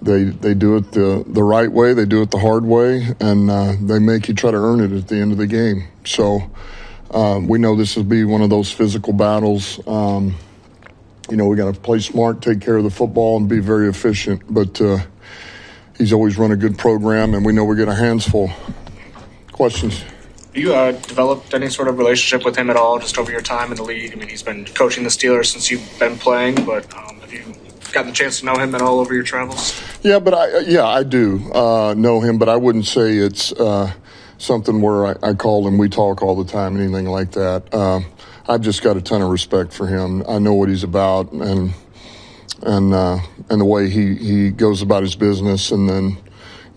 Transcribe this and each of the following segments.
They do it the right way. They do it the hard way, and they make you try to earn it at the end of the game. So we know this will be one of those physical battles. We got to play smart, take care of the football, and be very efficient. But he's always run a good program, and we know we get our hands full. Questions? Have you developed any sort of relationship with him at all just over your time in the league? I mean, he's been coaching the Steelers since you've been playing, but have you gotten the chance to know him at all over your travels? Yeah, but I do know him, but I wouldn't say it's something where I call him, we talk all the time, anything like that. I've just got a ton of respect for him. I know what he's about and the way he goes about his business. And then,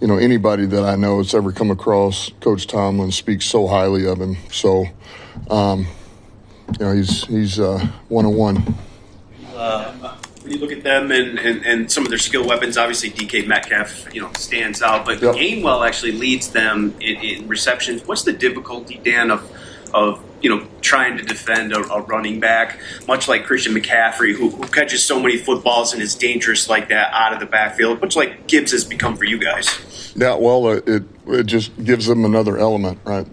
anybody that I know that's ever come across Coach Tomlin speaks so highly of him. So, he's 101. When you look at them and some of their skill weapons, obviously DK Metcalf, stands out. But Yep. Gainwell actually leads them in receptions. What's the difficulty, Dan, of trying to defend a running back, much like Christian McCaffrey, who catches so many footballs and is dangerous like that out of the backfield, much like Gibbs has become for you guys? Yeah, well, it just gives them another element, right?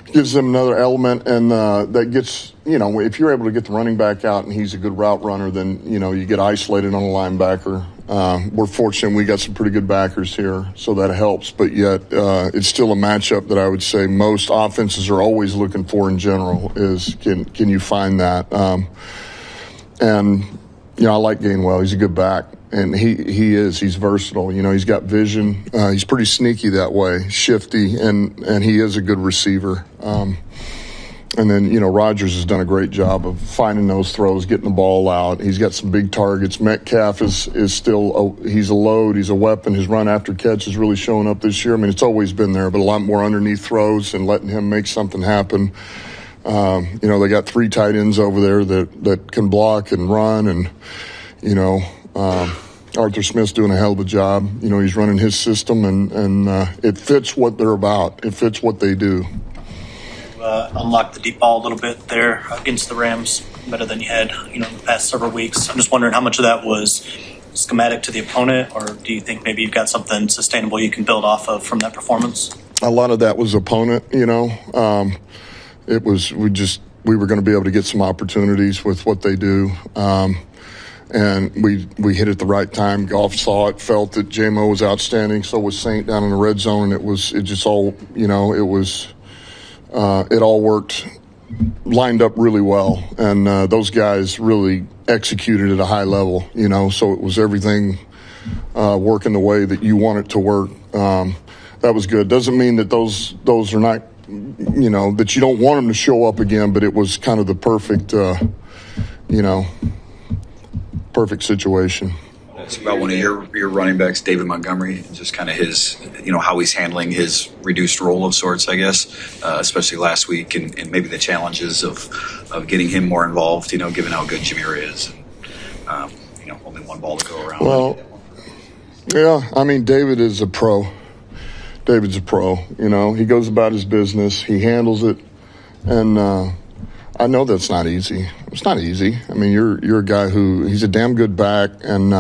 Gives them another element, and that gets, if you're able to get the running back out and he's a good route runner, then, you get isolated on a linebacker. We're fortunate we got some pretty good backers here, so that helps. But yet, it's still a matchup that I would say most offenses are always looking for in general is can you find that? I like Gainwell. He's a good back. And he's versatile. He's got vision. He's pretty sneaky that way, shifty, and he is a good receiver. And then, Rodgers has done a great job of finding those throws, getting the ball out. He's got some big targets. Metcalf is still he's a load. He's a weapon. His run after catch is really showing up this year. I mean, it's always been there, but a lot more underneath throws and letting him make something happen. They got 3 tight ends over there that can block and run, and, Arthur Smith's doing a hell of a job. He's running his system, and it fits what they're about. It fits what they do. Unlock the deep ball a little bit there against the Rams, better than you had, in the past several weeks. I'm just wondering how much of that was schematic to the opponent, or do you think maybe you've got something sustainable you can build off of from that performance? A lot of that was opponent, It was we were going to be able to get some opportunities with what they do. And we hit it the right time. Goff saw it, felt that J-Mo was outstanding. So was Saint down in the red zone. And it all worked, lined up really well. And those guys really executed at a high level, so it was everything working the way that you want it to work. That was good. Doesn't mean that those are not, that you don't want them to show up again, but it was kind of the perfect, perfect situation. It's about one of your running backs, David Montgomery, and just kind of his, how he's handling his reduced role of sorts, I guess, especially last week, and maybe the challenges of getting him more involved, given how good Jameer is. And, only one ball to go around. Well, yeah, I mean, David is a pro. David's a pro, He goes about his business. He handles it. And I know that's not easy. It's not easy. I mean, you're a guy he's a damn good back, and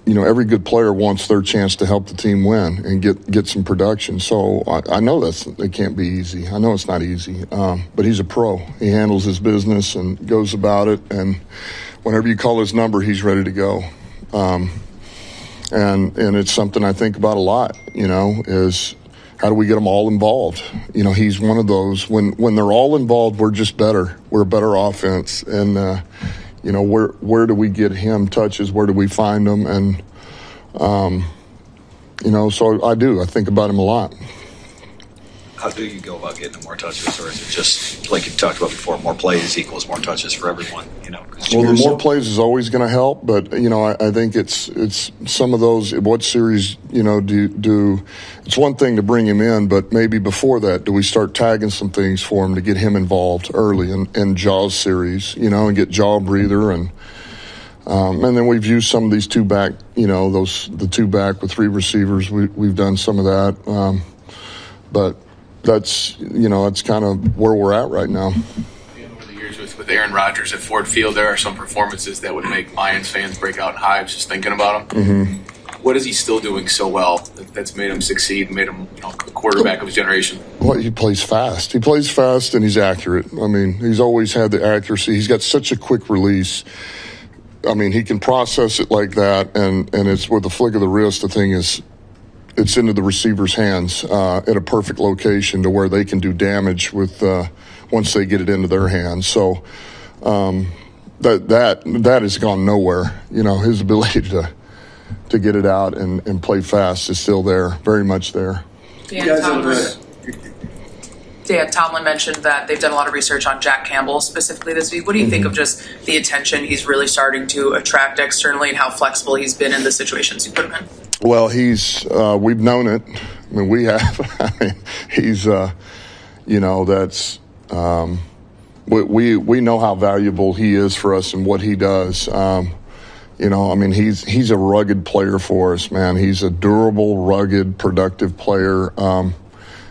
every good player wants their chance to help the team win and get some production. So I know it can't be easy. I know it's not easy. But he's a pro. He handles his business and goes about it. And whenever you call his number, he's ready to go. And it's something I think about a lot. Is how do we get them all involved? He's one of those. When they're all involved, we're just better. We're a better offense. And, where do we get him touches? Where do we find them? And, so I do. I think about him a lot. How do you go about getting him more touches? Or is it just, like you talked about before, more plays equals more touches for everyone? Well, the more plays is always going to help, but I think it's some of those. What series do? It's one thing to bring him in, but maybe before that, do we start tagging some things for him to get him involved early in Jaws series? And get jaw breather and then we've used some of these two back. The two back with 3 receivers. We've done some of that, but that's that's kind of where we're at right now. Over the years with with Aaron Rodgers at Ford Field, there are some performances that would make Lions fans break out in hives just thinking about him. Mm-hmm. What is he still doing so well that's made him succeed, made him the quarterback of his generation? Well, he plays fast. He plays fast and he's accurate. I mean, he's always had the accuracy. He's got such a quick release. I mean, he can process it like that, and it's with a flick of the wrist. The thing is, it's into the receiver's hands at a perfect location to where they can do damage with once they get it into their hands. So that has gone nowhere. You know, his ability to get it out and play fast is still there, very much there. Dan, Tomlin mentioned that they've done a lot of research on Jack Campbell specifically this week. What do you think of just the attention he's really starting to attract externally and how flexible he's been in the situations you put him in? Well, we've known it. I mean, we have. I mean, he's, that's, we know how valuable he is for us and what he does. He's a rugged player for us, man. He's a durable, rugged, productive player.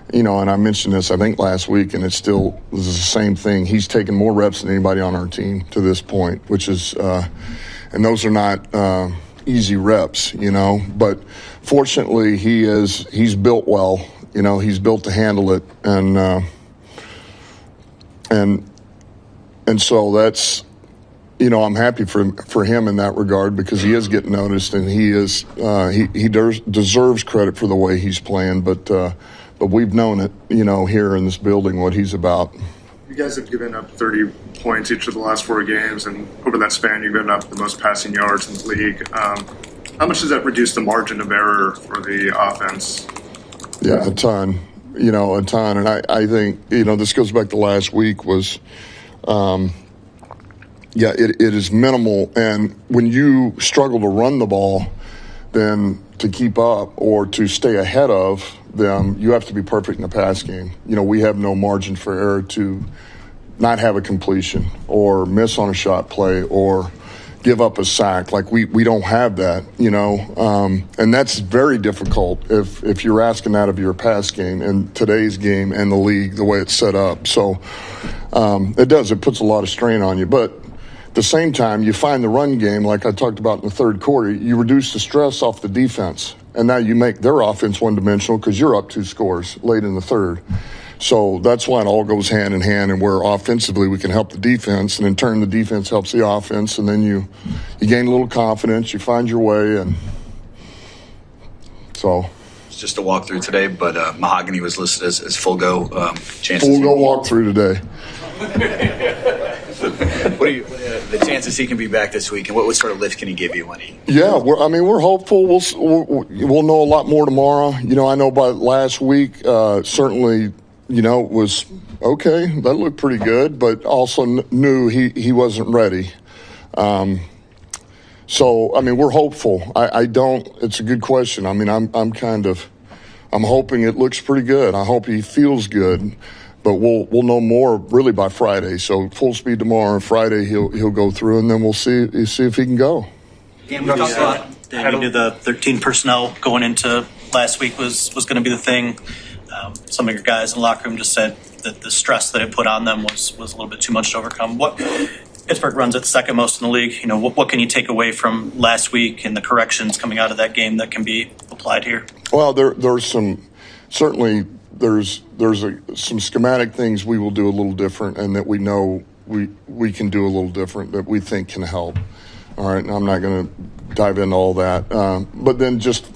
And I mentioned this, I think, last week, and this is the same thing. He's taken more reps than anybody on our team to this point, which is, and those are not easy reps, But fortunately, he's built well. He's built to handle it, and so that's, I'm happy for him in that regard because he is getting noticed and he deserves credit for the way he's playing, but we've known it, here in this building, what he's about. You guys have given up 30 points each of the last 4 games, and over that span, you've given up the most passing yards in the league. How much does that reduce the margin of error for the offense? Yeah, a ton. And I think, this goes back to last week was, it is minimal. And when you struggle to run the ball, then to keep up or to stay ahead of them, you have to be perfect in the pass game. We have no margin for error to not have a completion or miss on a shot play or give up a sack. Like we don't have that, and that's very difficult if you're asking that of your pass game in today's game and the league, the way it's set up. So it puts a lot of strain on you. But at the same time, you find the run game, like I talked about in the third quarter, you reduce the stress off the defense. And now you make their offense one-dimensional because you're up 2 scores late in the third. So that's why it all goes hand in hand, and where offensively we can help the defense, and in turn the defense helps the offense, and then you gain a little confidence, you find your way, and so. It's just a walkthrough today, but Mahogany was listed as full go. Full go walkthrough today. What are the chances he can be back this week, and what sort of lift can he give you when he? Yeah, we're hopeful. We'll know a lot more tomorrow. I know by last week, certainly, it was okay. That looked pretty good, but also knew he wasn't ready. So we're hopeful. It's a good question. I'm hoping it looks pretty good. I hope he feels good. But we'll know more really by Friday. So full speed tomorrow, and Friday he'll go through, and then we'll see if he can go. We talked about the 13 personnel going into last week was going to be the thing. Some of your guys in the locker room just said that the stress that it put on them was a little bit too much to overcome. Pittsburgh runs it second most in the league. What can you take away from last week and the corrections coming out of that game that can be applied here? Well, there's some certainly. There's some schematic things we will do a little different, and that we know we can do a little different that we think can help. All right, and I'm not going to dive into all that, but then just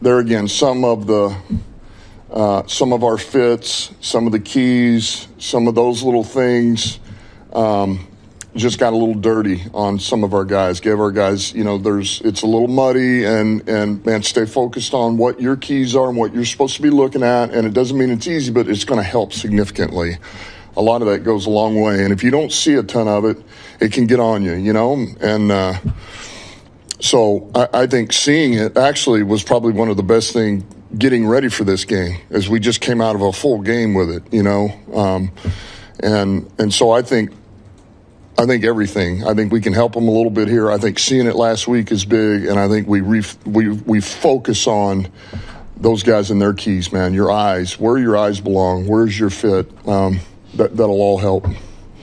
there again, some of our fits, some of the keys, some of those little things just got a little dirty on some of our guys. Gave our guys, it's a little muddy, and man, stay focused on what your keys are and what you're supposed to be looking at. And it doesn't mean it's easy, but it's going to help significantly. A lot of that goes a long way. And if you don't see a ton of it, it can get on you, And so I think seeing it actually was probably one of the best things getting ready for this game, as we just came out of a full game with it, And so I think everything. I think we can help them a little bit here. I think seeing it last week is big, and I think we focus on those guys and their keys, man. Your eyes, where your eyes belong, where's your fit. That'll all help.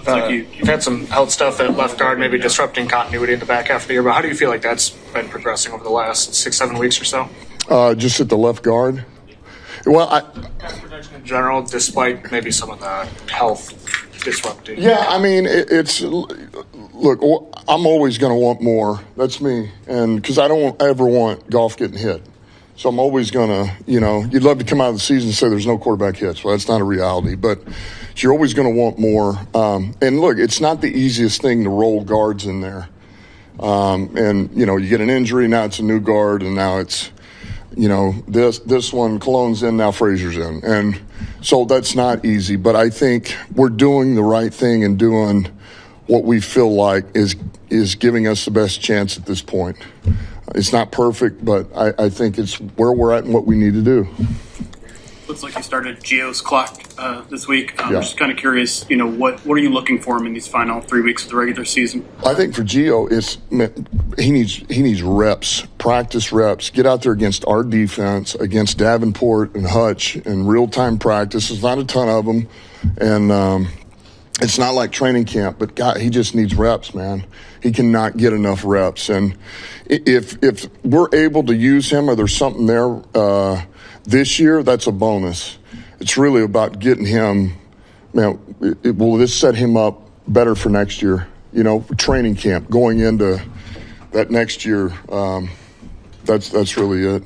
You've had some health stuff at left guard, maybe disrupting continuity in the back half of the year. But how do you feel like that's been progressing over the last 6-7 weeks or so? Just at the left guard. Well, Pass protection in general, despite maybe some of the health disrupting. Yeah, I mean, look, I'm always going to want more. That's me. And because I don't ever want golf getting hit. So I'm always going to, you'd love to come out of the season and say there's no quarterback hits. Well, that's not a reality. But you're always going to want more. And look, it's not the easiest thing to roll guards in there. And, you get an injury, now it's a new guard, and now it's, this one, Cologne's in, now Frazier's in. And so that's not easy. But I think we're doing the right thing and doing what we feel like is giving us the best chance at this point. It's not perfect, but I think it's where we're at and what we need to do. Looks like you started Gio's clock this week. I'm Yeah. just kind of curious, what are you looking for him in these final 3 weeks of the regular season? I think for Gio, he needs reps, practice reps. Get out there against our defense, against Davenport and Hutch in real-time practice. There's not a ton of them, and it's not like training camp, but God, he just needs reps, man. He cannot get enough reps. And if we're able to use him or there's something there this year, that's a bonus. It's really about getting him, will this set him up better for next year? Training camp, going into that next year, that's really it.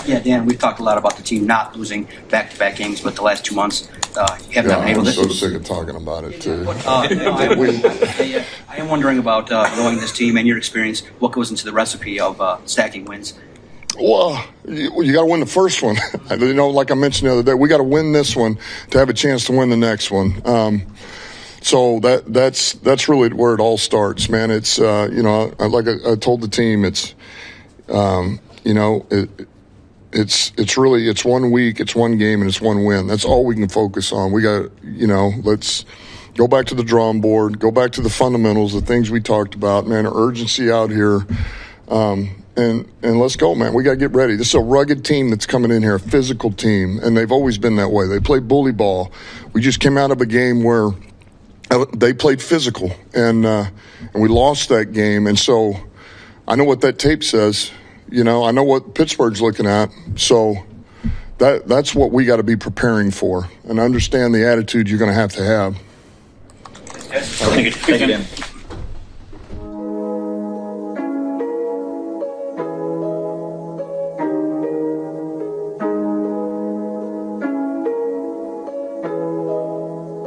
Yeah, Dan, we've talked a lot about the team not losing back-to-back games, but the last 2 months, you haven't been able to. I'm so sick of talking about it, too. I am wondering about knowing this team and your experience, what goes into the recipe of stacking wins? Well, you got to win the first one. Like I mentioned the other day, we got to win this one to have a chance to win the next one. So that's really where it all starts, man. It's like I told the team, it's it's really 1 week, it's one game, and it's one win. That's all we can focus on. We got let's go back to the drawing board, go back to the fundamentals, the things we talked about, man. Urgency out here. And let's go, man. We got to get ready. This is a rugged team that's coming in here, a physical team, and they've always been that way. They play bully ball. We just came out of a game where they played physical, and we lost that game. And so I know what that tape says. I know what Pittsburgh's looking at. So that's what we got to be preparing for and understand the attitude you're going to have. Thank you, Dan.